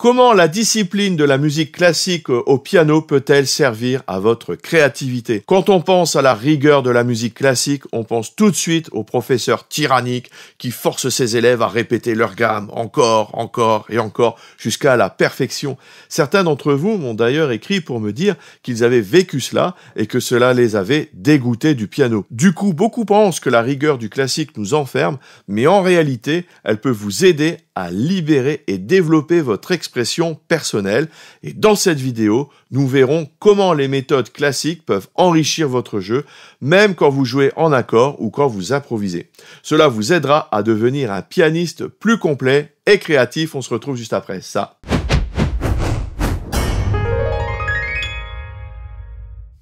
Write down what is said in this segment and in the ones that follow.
Comment la discipline de la musique classique au piano peut-elle servir à votre créativité? Quand on pense à la rigueur de la musique classique, on pense tout de suite au professeur tyrannique qui force ses élèves à répéter leur gamme encore et encore jusqu'à la perfection. Certains d'entre vous m'ont d'ailleurs écrit pour me dire qu'ils avaient vécu cela et que cela les avait dégoûtés du piano. Du coup, beaucoup pensent que la rigueur du classique nous enferme, mais en réalité, elle peut vous aider à libérer et développer votre expression personnelle. Et dans cette vidéo, nous verrons comment les méthodes classiques peuvent enrichir votre jeu, même quand vous jouez en accord ou quand vous improvisez. Cela vous aidera à devenir un pianiste plus complet et créatif. On se retrouve juste après ça.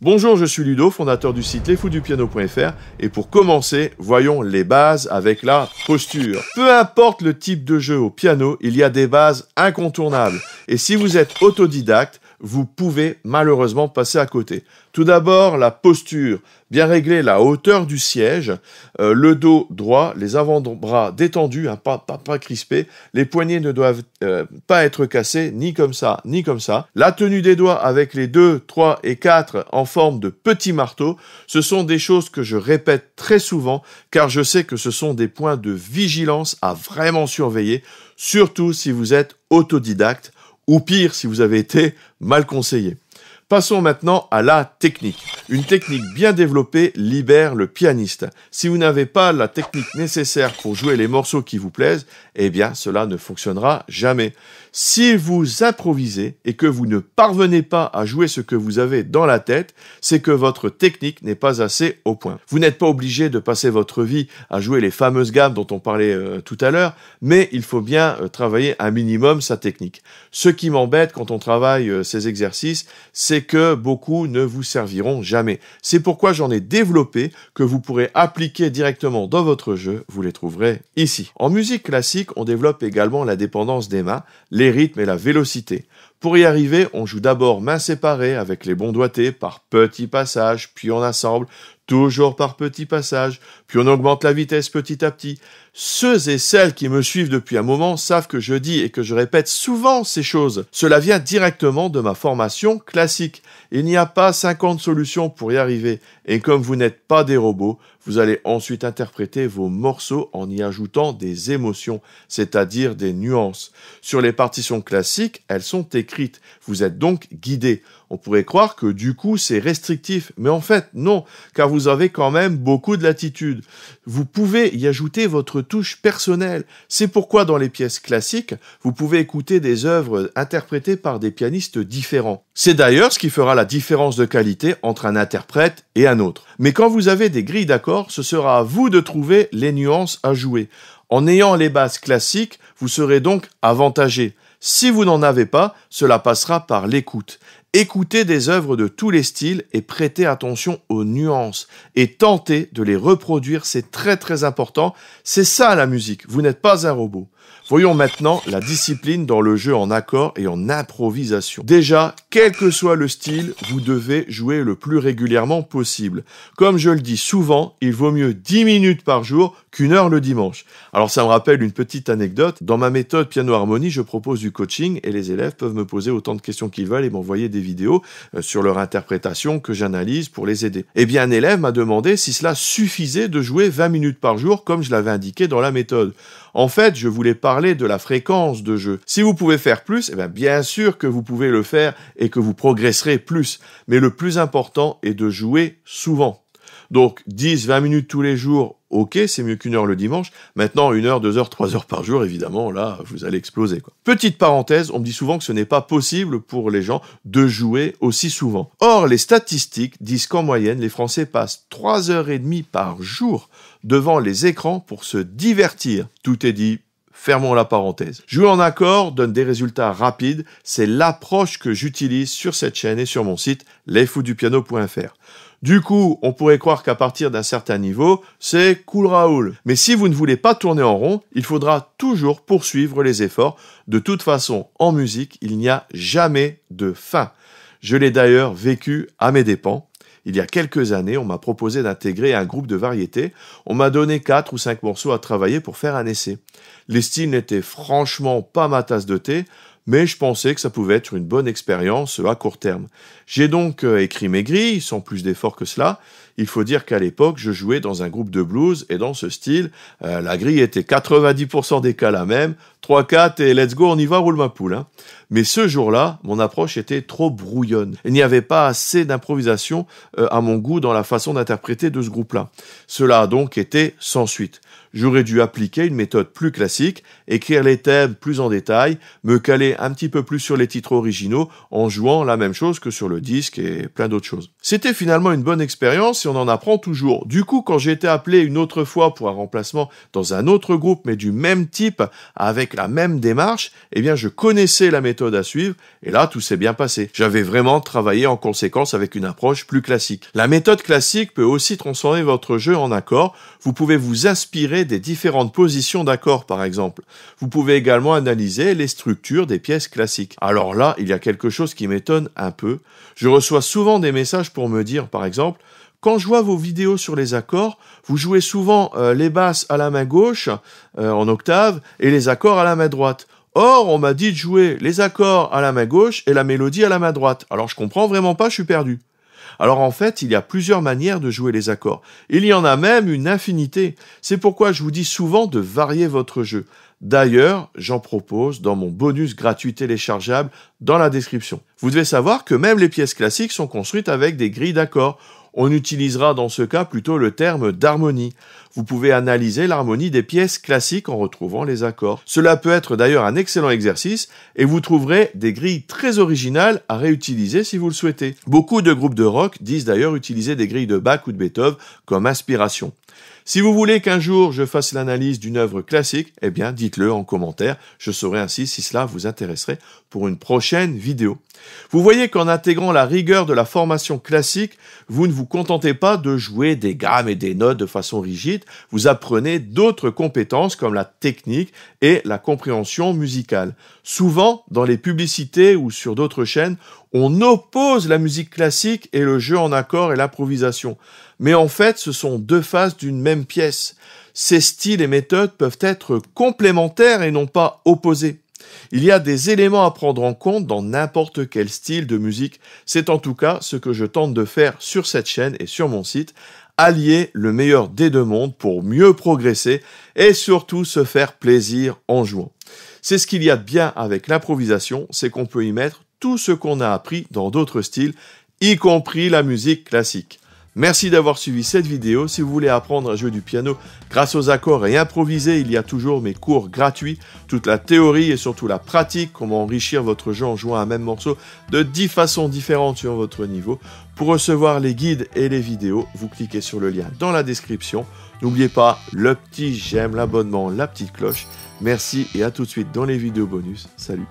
Bonjour, je suis Ludo, fondateur du site lesfoudupiano.fr et pour commencer, voyons les bases avec la posture. Peu importe le type de jeu au piano, il y a des bases incontournables et si vous êtes autodidacte, vous pouvez malheureusement passer à côté. Tout d'abord, la posture. Bien régler la hauteur du siège, le dos droit, les avant-bras détendus, pas crispés. Les poignets ne doivent pas être cassés, ni comme ça, ni comme ça. La tenue des doigts avec les 2, 3 et 4 en forme de petits marteaux, ce sont des choses que je répète très souvent, car je sais que ce sont des points de vigilance à vraiment surveiller, surtout si vous êtes autodidacte, ou pire si vous avez été mal conseillé. Passons maintenant à la technique. Une technique bien développée libère le pianiste. Si vous n'avez pas la technique nécessaire pour jouer les morceaux qui vous plaisent, eh bien cela ne fonctionnera jamais. Si vous improvisez et que vous ne parvenez pas à jouer ce que vous avez dans la tête, c'est que votre technique n'est pas assez au point. Vous n'êtes pas obligé de passer votre vie à jouer les fameuses gammes dont on parlait tout à l'heure, mais il faut bien travailler un minimum sa technique. Ce qui m'embête quand on travaille ces exercices, c'est que beaucoup ne vous serviront jamais. C'est pourquoi j'en ai développé que vous pourrez appliquer directement dans votre jeu, vous les trouverez ici. En musique classique, on développe également la dépendance des mains, les rythmes et la vélocité. Pour y arriver, on joue d'abord mains séparées avec les bons doigtés par petits passages, puis on assemble, toujours par petits passages, puis on augmente la vitesse petit à petit. Ceux et celles qui me suivent depuis un moment savent que je dis et que je répète souvent ces choses. Cela vient directement de ma formation classique. Il n'y a pas 50 solutions pour y arriver. Et comme vous n'êtes pas des robots, vous allez ensuite interpréter vos morceaux en y ajoutant des émotions, c'est-à-dire des nuances. Sur les partitions classiques, elles sont écrites. Vous êtes donc guidé. On pourrait croire que du coup c'est restrictif, mais en fait non, car vous avez quand même beaucoup de latitude. Vous pouvez y ajouter votre touche personnelle. C'est pourquoi dans les pièces classiques, vous pouvez écouter des œuvres interprétées par des pianistes différents. C'est d'ailleurs ce qui fera la différence de qualité entre un interprète et un autre. Mais quand vous avez des grilles d'accords, ce sera à vous de trouver les nuances à jouer. En ayant les bases classiques, vous serez donc avantagé. Si vous n'en avez pas, cela passera par l'écoute. Écoutez des œuvres de tous les styles et prêtez attention aux nuances et tentez de les reproduire, c'est très important. C'est ça la musique, vous n'êtes pas un robot. Voyons maintenant la discipline dans le jeu en accord et en improvisation. Déjà, quel que soit le style, vous devez jouer le plus régulièrement possible. Comme je le dis souvent, il vaut mieux 10 minutes par jour qu'1 heure le dimanche. Alors ça me rappelle une petite anecdote. Dans ma méthode Piano Harmonie, je propose du coaching et les élèves peuvent me poser autant de questions qu'ils veulent et m'envoyer des vidéos sur leur interprétation que j'analyse pour les aider. Eh bien, un élève m'a demandé si cela suffisait de jouer 20 minutes par jour comme je l'avais indiqué dans la méthode. En fait, je voulais parler de la fréquence de jeu. Si vous pouvez faire plus, eh bien sûr que vous pouvez le faire et que vous progresserez plus. Mais le plus important est de jouer souvent. Donc 10, 20 minutes tous les jours, ok, c'est mieux qu'1 heure le dimanche. Maintenant, 1 heure, 2 heures, 3 heures par jour, évidemment, là, vous allez exploser, quoi. Petite parenthèse, on me dit souvent que ce n'est pas possible pour les gens de jouer aussi souvent. Or, les statistiques disent qu'en moyenne, les Français passent 3h30 par jour devant les écrans pour se divertir. Tout est dit. Fermons la parenthèse. Jouer en accord donne des résultats rapides. C'est l'approche que j'utilise sur cette chaîne et sur mon site lesfoudupiano.fr. Du coup, on pourrait croire qu'à partir d'un certain niveau, c'est cool Raoul. Mais si vous ne voulez pas tourner en rond, il faudra toujours poursuivre les efforts. De toute façon, en musique, il n'y a jamais de fin. Je l'ai d'ailleurs vécu à mes dépens. Il y a quelques années, on m'a proposé d'intégrer un groupe de variété. On m'a donné 4 ou 5 morceaux à travailler pour faire un essai. Les styles n'étaient franchement pas ma tasse de thé, mais je pensais que ça pouvait être une bonne expérience à court terme. J'ai donc écrit mes grilles, sans plus d'efforts que cela. Il faut dire qu'à l'époque, je jouais dans un groupe de blues, et dans ce style, la grille était 90% des cas la même, 3-4 et let's go, on y va, roule ma poule. Hein. Mais ce jour-là, mon approche était trop brouillonne. Il n'y avait pas assez d'improvisation à mon goût dans la façon d'interpréter de ce groupe-là. Cela a donc été sans suite. J'aurais dû appliquer une méthode plus classique, écrire les thèmes plus en détail, me caler un petit peu plus sur les titres originaux en jouant la même chose que sur le disque et plein d'autres choses. C'était finalement une bonne expérience et on en apprend toujours. Du coup, quand j'ai été appelé une autre fois pour un remplacement dans un autre groupe mais du même type, avec la même démarche, eh bien je connaissais la méthode à suivre et là tout s'est bien passé. J'avais vraiment travaillé en conséquence avec une approche plus classique. La méthode classique peut aussi transformer votre jeu en accords. Vous pouvez vous inspirer des différentes positions d'accords par exemple. Vous pouvez également analyser les structures des pièces classiques. Alors là, il y a quelque chose qui m'étonne un peu. Je reçois souvent des messages pour me dire par exemple: quand je vois vos vidéos sur les accords, vous jouez souvent les basses à la main gauche en octave et les accords à la main droite. Or, on m'a dit de jouer les accords à la main gauche et la mélodie à la main droite. Alors je comprends vraiment pas, je suis perdu. Alors en fait, il y a plusieurs manières de jouer les accords. Il y en a même une infinité. C'est pourquoi je vous dis souvent de varier votre jeu. D'ailleurs, j'en propose dans mon bonus gratuit téléchargeable dans la description. Vous devez savoir que même les pièces classiques sont construites avec des grilles d'accords. On utilisera dans ce cas plutôt le terme d'harmonie. Vous pouvez analyser l'harmonie des pièces classiques en retrouvant les accords. Cela peut être d'ailleurs un excellent exercice et vous trouverez des grilles très originales à réutiliser si vous le souhaitez. Beaucoup de groupes de rock disent d'ailleurs utiliser des grilles de Bach ou de Beethoven comme inspiration. Si vous voulez qu'un jour je fasse l'analyse d'une œuvre classique, eh bien dites-le en commentaire, je saurai ainsi si cela vous intéresserait pour une prochaine vidéo. Vous voyez qu'en intégrant la rigueur de la formation classique, vous ne vous contentez pas de jouer des gammes et des notes de façon rigide, vous apprenez d'autres compétences comme la technique et la compréhension musicale. Souvent, dans les publicités ou sur d'autres chaînes, on oppose la musique classique et le jeu en accord et l'improvisation. Mais en fait, ce sont deux faces d'une même pièce. Ces styles et méthodes peuvent être complémentaires et non pas opposés. Il y a des éléments à prendre en compte dans n'importe quel style de musique. C'est en tout cas ce que je tente de faire sur cette chaîne et sur mon site. Allier le meilleur des deux mondes pour mieux progresser et surtout se faire plaisir en jouant. C'est ce qu'il y a de bien avec l'improvisation, c'est qu'on peut y mettre tout ce qu'on a appris dans d'autres styles, y compris la musique classique. Merci d'avoir suivi cette vidéo. Si vous voulez apprendre à jouer du piano grâce aux accords et improviser, il y a toujours mes cours gratuits, toute la théorie et surtout la pratique, comment enrichir votre jeu en jouant un même morceau de 10 façons différentes sur votre niveau. Pour recevoir les guides et les vidéos, vous cliquez sur le lien dans la description. N'oubliez pas le petit j'aime, l'abonnement, la petite cloche. Merci et à tout de suite dans les vidéos bonus. Salut!